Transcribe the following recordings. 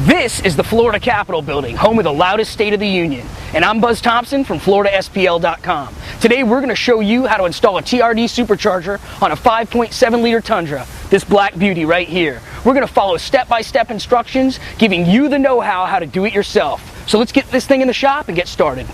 This is the Florida Capitol Building, home of the loudest State of the Union. And I'm Buzz Thompson from FloridaSPL.com. Today we're going to show you how to install a TRD Supercharger on a 5.7 liter Tundra, this black beauty right here. We're going to follow step-by-step instructions, giving you the know-how how to do it yourself. So let's get this thing in the shop and get started.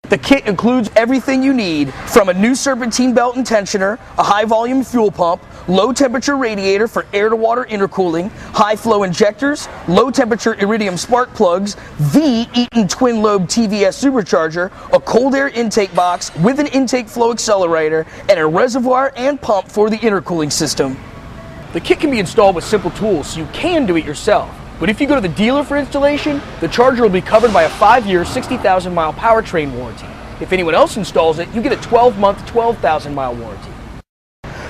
The kit includes everything you need, from a new serpentine belt and tensioner, a high volume fuel pump, low temperature radiator for air to water intercooling, high flow injectors, low temperature iridium spark plugs, the Eaton twin lobe TVS supercharger, a cold air intake box with an intake flow accelerator, and a reservoir and pump for the intercooling system. The kit can be installed with simple tools, so you can do it yourself. But if you go to the dealer for installation, the charger will be covered by a 5-year, 60,000-mile powertrain warranty. If anyone else installs it, you get a 12-month, 12,000-mile warranty.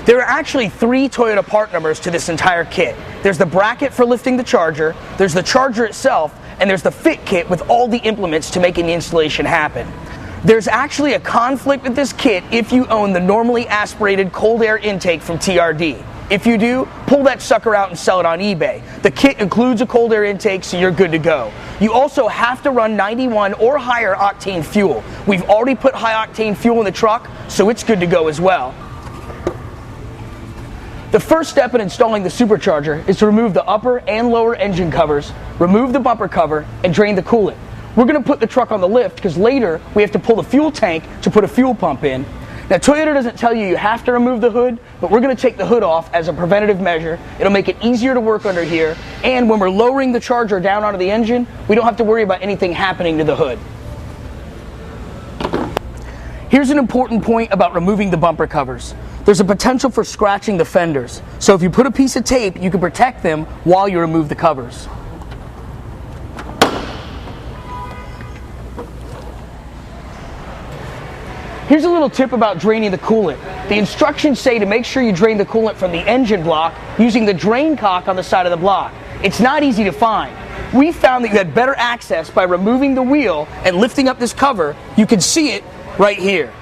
There are actually 3 Toyota part numbers to this entire kit. There's the bracket for lifting the charger, there's the charger itself, and there's the fit kit with all the implements to making the installation happen. There's actually a conflict with this kit if you own the normally aspirated cold air intake from TRD. If you do, pull that sucker out and sell it on eBay. The kit includes a cold air intake, so you're good to go. You also have to run 91 or higher octane fuel. We've already put high octane fuel in the truck, so it's good to go as well. The first step in installing the supercharger is to remove the upper and lower engine covers, remove the bumper cover, and drain the coolant. We're going to put the truck on the lift because later we have to pull the fuel tank to put a fuel pump in. Now, Toyota doesn't tell you have to remove the hood, but we're going to take the hood off as a preventative measure. It'll make it easier to work under here, and when we're lowering the charger down onto the engine, we don't have to worry about anything happening to the hood. Here's an important point about removing the bumper covers. There's a potential for scratching the fenders, so if you put a piece of tape, you can protect them while you remove the covers. Here's a little tip about draining the coolant. The instructions say to make sure you drain the coolant from the engine block using the drain cock on the side of the block. It's not easy to find. We found that you had better access by removing the wheel and lifting up this cover. You can see it right here.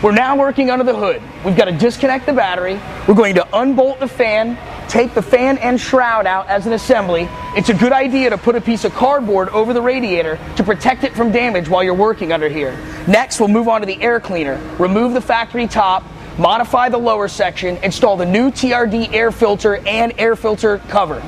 We're now working under the hood. We've got to disconnect the battery. We're going to unbolt the fan, take the fan and shroud out as an assembly. It's a good idea to put a piece of cardboard over the radiator to protect it from damage while you're working under here. Next, we'll move on to the air cleaner. Remove the factory top, modify the lower section, install the new TRD air filter and air filter cover.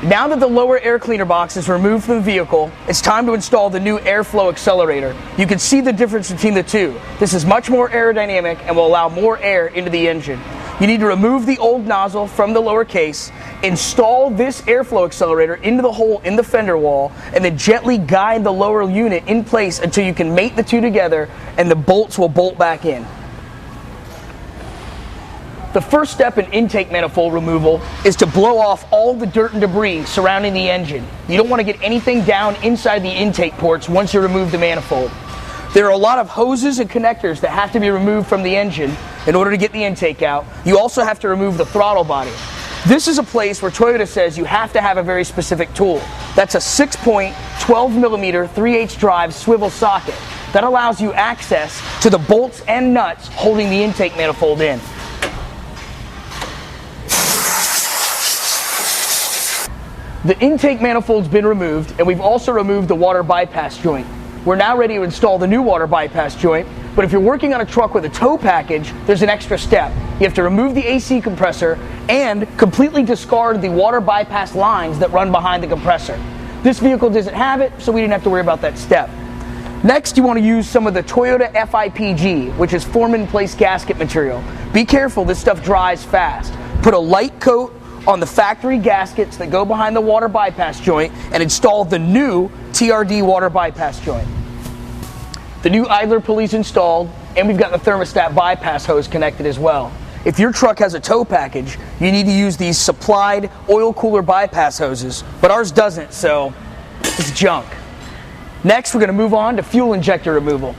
Now that the lower air cleaner box is removed from the vehicle, it's time to install the new airflow accelerator. You can see the difference between the two. This is much more aerodynamic and will allow more air into the engine. You need to remove the old nozzle from the lower case, install this airflow accelerator into the hole in the fender wall, and then gently guide the lower unit in place until you can mate the two together and the bolts will bolt back in. The first step in intake manifold removal is to blow off all the dirt and debris surrounding the engine. You don't want to get anything down inside the intake ports once you remove the manifold. There are a lot of hoses and connectors that have to be removed from the engine in order to get the intake out. You also have to remove the throttle body. This is a place where Toyota says you have to have a very specific tool. That's a 6-point, 12mm 3/8 drive swivel socket that allows you access to the bolts and nuts holding the intake manifold in. The intake manifold's been removed, and we've also removed the water bypass joint. We're now ready to install the new water bypass joint, but if you're working on a truck with a tow package, there's an extra step. You have to remove the AC compressor and completely discard the water bypass lines that run behind the compressor. This vehicle doesn't have it, so we didn't have to worry about that step. Next, you want to use some of the Toyota FIPG, which is form-in-place gasket material. Be careful, this stuff dries fast. Put a light coat on the factory gaskets that go behind the water bypass joint and install the new TRD water bypass joint. The new idler pulley's installed, and we've got the thermostat bypass hose connected as well. If your truck has a tow package, you need to use these supplied oil cooler bypass hoses, but ours doesn't, so it's junk. Next, we're going to move on to fuel injector removal.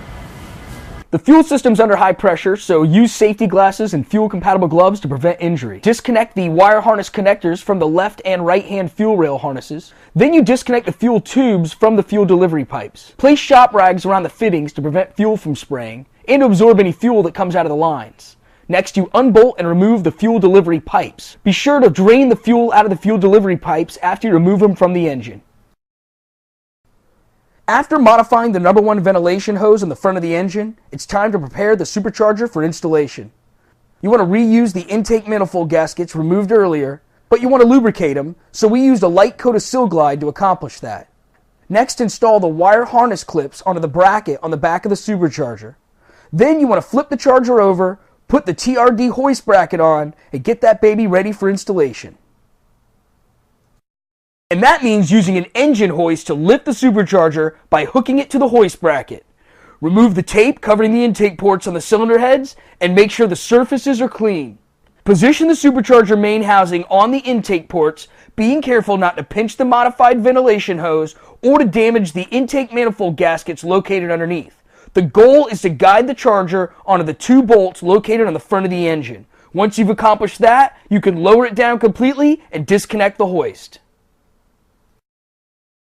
The fuel system's under high pressure, so use safety glasses and fuel-compatible gloves to prevent injury. Disconnect the wire harness connectors from the left and right-hand fuel rail harnesses. Then you disconnect the fuel tubes from the fuel delivery pipes. Place shop rags around the fittings to prevent fuel from spraying and to absorb any fuel that comes out of the lines. Next, you unbolt and remove the fuel delivery pipes. Be sure to drain the fuel out of the fuel delivery pipes after you remove them from the engine. After modifying the number 1 ventilation hose on the front of the engine, it's time to prepare the supercharger for installation. You want to reuse the intake manifold gaskets removed earlier, but you want to lubricate them, so we used a light coat of Sil-Glide to accomplish that. Next, install the wire harness clips onto the bracket on the back of the supercharger. Then you want to flip the charger over, put the TRD hoist bracket on, and get that baby ready for installation. And that means using an engine hoist to lift the supercharger by hooking it to the hoist bracket. Remove the tape covering the intake ports on the cylinder heads and make sure the surfaces are clean. Position the supercharger main housing on the intake ports, being careful not to pinch the modified ventilation hose or to damage the intake manifold gaskets located underneath. The goal is to guide the charger onto the 2 bolts located on the front of the engine. Once you've accomplished that, you can lower it down completely and disconnect the hoist.